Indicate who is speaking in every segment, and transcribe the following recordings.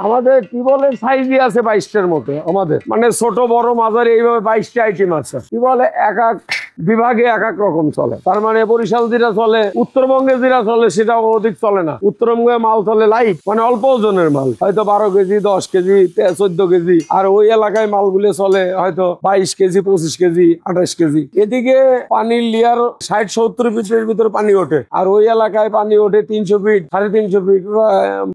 Speaker 1: আমাদের টিউবওয়েলের সাইজই আছে 22টার মতো। আমাদের মানে ছোট বড় মাঝারি এইভাবে 22টা আইটেম আছে। টিউবওয়েলে এক এক বিভাগে এক এক রকম চলে। তার মানে বরিশাল যেটা চলে, উত্তরবঙ্গে যেটা চলে সেটা অধিক চলে না। উত্তরবঙ্গে মাল চলে লাইট, মানে অল্প ওজনের মাল, হয়তো 12 কেজি 10 কেজি 14 কেজি। আর ওই এলাকায় মালগুলো চলে হয়তো 22 কেজি 25 কেজি 28 কেজি। এদিকে পানির লেয়ার 60-70 ফিটের ভিতরে পানি ওঠে, আর ওই এলাকায় পানি ওঠে 300 ফিট 350 ফিট।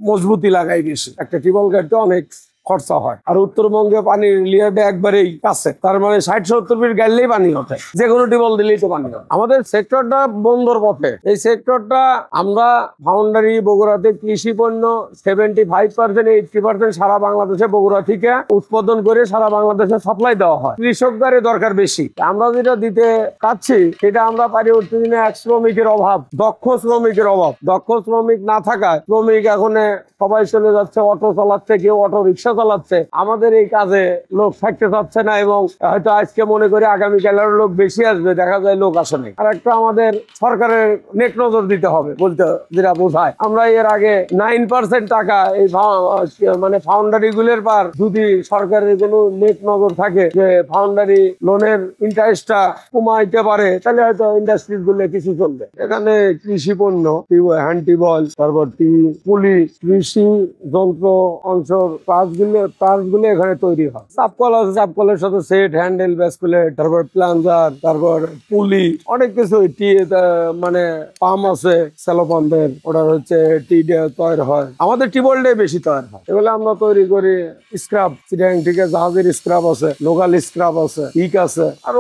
Speaker 1: মজবুতি লাগাই বেশি, একটা টিউবওয়েল গাড়িতে অনেক খরচা হয়। আর উত্তরবঙ্গে পানির লেয়ারটা একবারেই কাছে, তার মানে 60-70 ফিট গাড়লেই পানি ওঠে, যে কোনো টিউবওয়েল দিলেই তো পানি হয়। আমাদের সেক্টরটা বন্দর পথে। এই সেক্টরটা আমরা ফাউন্ডারি বগুড়াতে কৃষি পণ্য 75% 80% সারা বাংলাদেশে বগুড়া থেকে উৎপাদন করে সারা বাংলাদেশে সাপ্লাই দেওয়া হয়। কৃষকদের দরকার বেশি। আমরা যেটা দিতে চাচ্ছি সেটা আমরা পারি উঠতে দিনে এক শ্রমিকের অভাব, দক্ষ শ্রমিকের অভাব। দক্ষ শ্রমিক না থাকায় শ্রমিক এখন সবাই চলে যাচ্ছে, অটো চালাচ্ছে, কেউ অটো রিক্সা চালাচ্ছে। আমাদের এই কাজে লোক থাকতে চাচ্ছে না, এবং হয়তো আজকে মনে করি আগামীকালের লোক বেশি আসবে, দেখা যায় লোক আসে না। আর একটা আমাদের সরকারের নেক নজর দিতে হবে বলতে যেটা বোঝায়। আমরা এর আগে 9% টাকা এই মানে ফাউন্ডারি গুলোর পার যদি সরকারের কোনো নেক নজর থাকে যে ফাউন্ডারি লোনের ইন্টারেস্টটা কমাইতে পারে, তাহলে হয়তো ইন্ডাস্ট্রিজ গুলো কিছু চলবে। এখানে কৃষি পণ্য, হ্যান্ড টিউবওয়েল, তারপর পুলিশ, কৃষি যন্ত্র অঞ্চল পার্টসগুলো এখানে তৈরি হয়। চাপকল আছে, চাপকলের সাথে সেট, হ্যান্ডেল, ব্যাসপ্লেট, তারপর প্লাঞ্জার, তারপর পুলি, অনেক কিছু। মানে পাম্প আছে স্যালো পাম্পের, ওটা হচ্ছে টি তৈরি হয়। আমাদের টিউবওয়েলটাই বেশি তৈরি হয়। এগুলো আমরা তৈরি করি। স্ক্রাব চিটাং থেকে জাহাজের স্ক্রাব আছে, লোকাল স্ক্রাব আছে, ইক আছে, আরো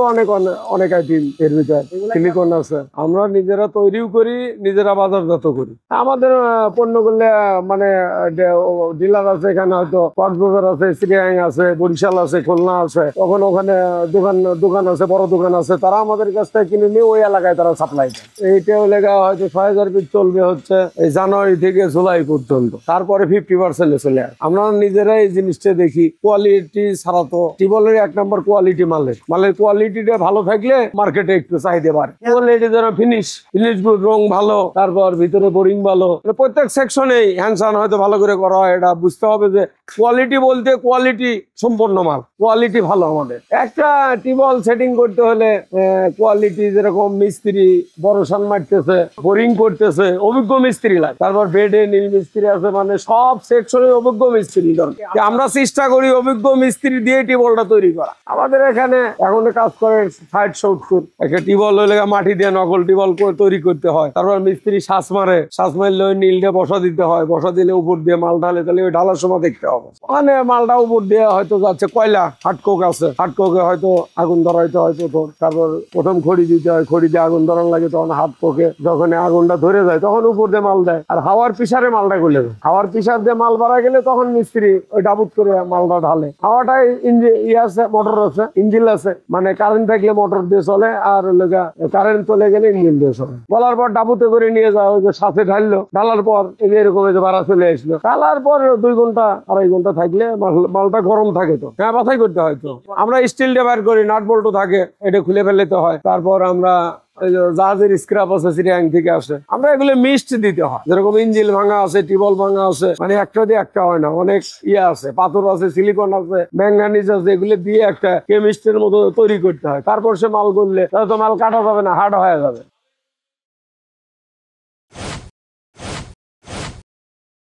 Speaker 1: অনেক আইটেম এর ভিতরে সিলিকন আছে। আমরা নিজেরা তৈরিও করি, নিজেরা বাজারজাত করি। আমাদের পণ্যগুলো মানে ডিলার আছে, এখানে হয়তো কক্সবাজার আছে, চিটাং আছে, বরিশাল আছে, খুলনা আছে। তখন ওখানে দোকান আছে, বড় দোকান আছে, তারা আমাদের কাছ থেকে কিনে নিয়ে ওই এলাকায় তারা সাপ্লাই দেয়। এইটা লেগা হয়তো 6000 পিস চলবে হচ্ছে এই জানুয়ারি থেকে জুলাই পর্যন্ত। তারপরে 50% চলে আসে। আমরা নিজেরাই এই জিনিসটা দেখি। কোয়ালিটি ছাড়া তো টিউবওয়েলের 1 নম্বর কোয়ালিটি মালের কোয়ালিটিটা ভালো থাকলে মার্কেটে একটু চাহিদা বাড়ে। কোয়ালিটি যেন ফিনিশ গুড, রং ভালো, তারপর ভিতরে বোরিং ভালো, প্রত্যেক সেকশনে হ্যান্ডসান হয়তো ভালো করে করা হয়। এটা বুঝতে হবে যে কোয়ালিটি বলতে কোয়ালিটি সম্পন্ন মাল, কোয়ালিটি ভালো। আমাদের একটা টিউবওয়েল সেটিং করতে হলে কোয়ালিটি, যেরকম মিস্ত্রি বড়সান মারতেছে, বোরিং করতেছে, অভিজ্ঞ মিস্ত্রি লাগে। তারপর বেডে নীল মিস্ত্রি আছে, মানে সব সেকশনে অভিজ্ঞ মিস্ত্রি দরকার। আমরা চেষ্টা করি অভিজ্ঞ মিস্ত্রি দিয়ে টিউবওয়েলটা তৈরি করা। আমাদের এখানে এখন কাজ করে 60-70। একটা টিউবওয়েল হলে মাটি দিয়ে নকল টিউবওয়েল তৈরি করতে হয়। তারপর মিস্ত্রি শ্বাস মারলে ওই নীলটা বসা দিতে হয়, বসা দিলে উপর দিয়ে মাল ঢালে, তাহলে ওই ঢালার সময় দেখতে হবে। ওখানে মালটা উপর দিয়ে হয়তো যাচ্ছে কয়লা, হাটকোক আছে, হাটকোকে হয়তো আগুন ধরাইতে হয় প্রথম। তারপর প্রথম খড়ি দিতে হয়, খড়ি দিয়ে আগুন ধরানো লাগে, তখন হাটকোকে যখন আগুনটা ধরে যায় তখন উপর দিয়ে মাল দেয়। আর হাওয়ার পিসারে মালটা খুলে দেয়। হাওয়ার পিসার দিয়ে মাল বাড়া গেলে তখন মিস্ত্রি ওই ডাবুত করে মালটা ঢালে। হাওয়াটাই আছে, মোটর আছে, ইঞ্জিন আছে, মানে কারেন্ট থাকলে মোটর দিয়ে চলে, আর কারেন্ট চলে গেলে ইঞ্জিন দিয়ে চলে। বলার পর ডাবুতে করে নিয়ে যাওয়া, ওই যে সাথে ঢাললো, ঢালার পর এরকম ভাড়া চলে আসলো। ঢালার পর 2 ঘন্টা 2.5 ঘন্টা থাকলে মালটা গরম থাকে, তো হ্যাঁ বাছাই করতে হয়। তো আমরা স্টিলটা বের করি, নাট বল্টু থাকে, এটা খুলে ফেলতে হয়। তারপর আমরা জাহাজের স্ক্রাপ আছে, চিটাং থেকে আসে, আমরা এগুলো মিক্সড দিতে হয়। যেরকম ইঞ্জিন ভাঙা আছে, টিউবওয়েল ভাঙা আছে, মানে একটা দিয়ে একটা হয় না, অনেক আছে, পাথর আছে, সিলিকন আছে, ম্যাঙ্গানিজ আছে, এগুলো দিয়ে একটা কেমিস্টের মতো তৈরি করতে হয়। তারপর সে মাল করলে তাহলে তো মাল কাটা যাবে না, হার্ড হয়ে যাবে।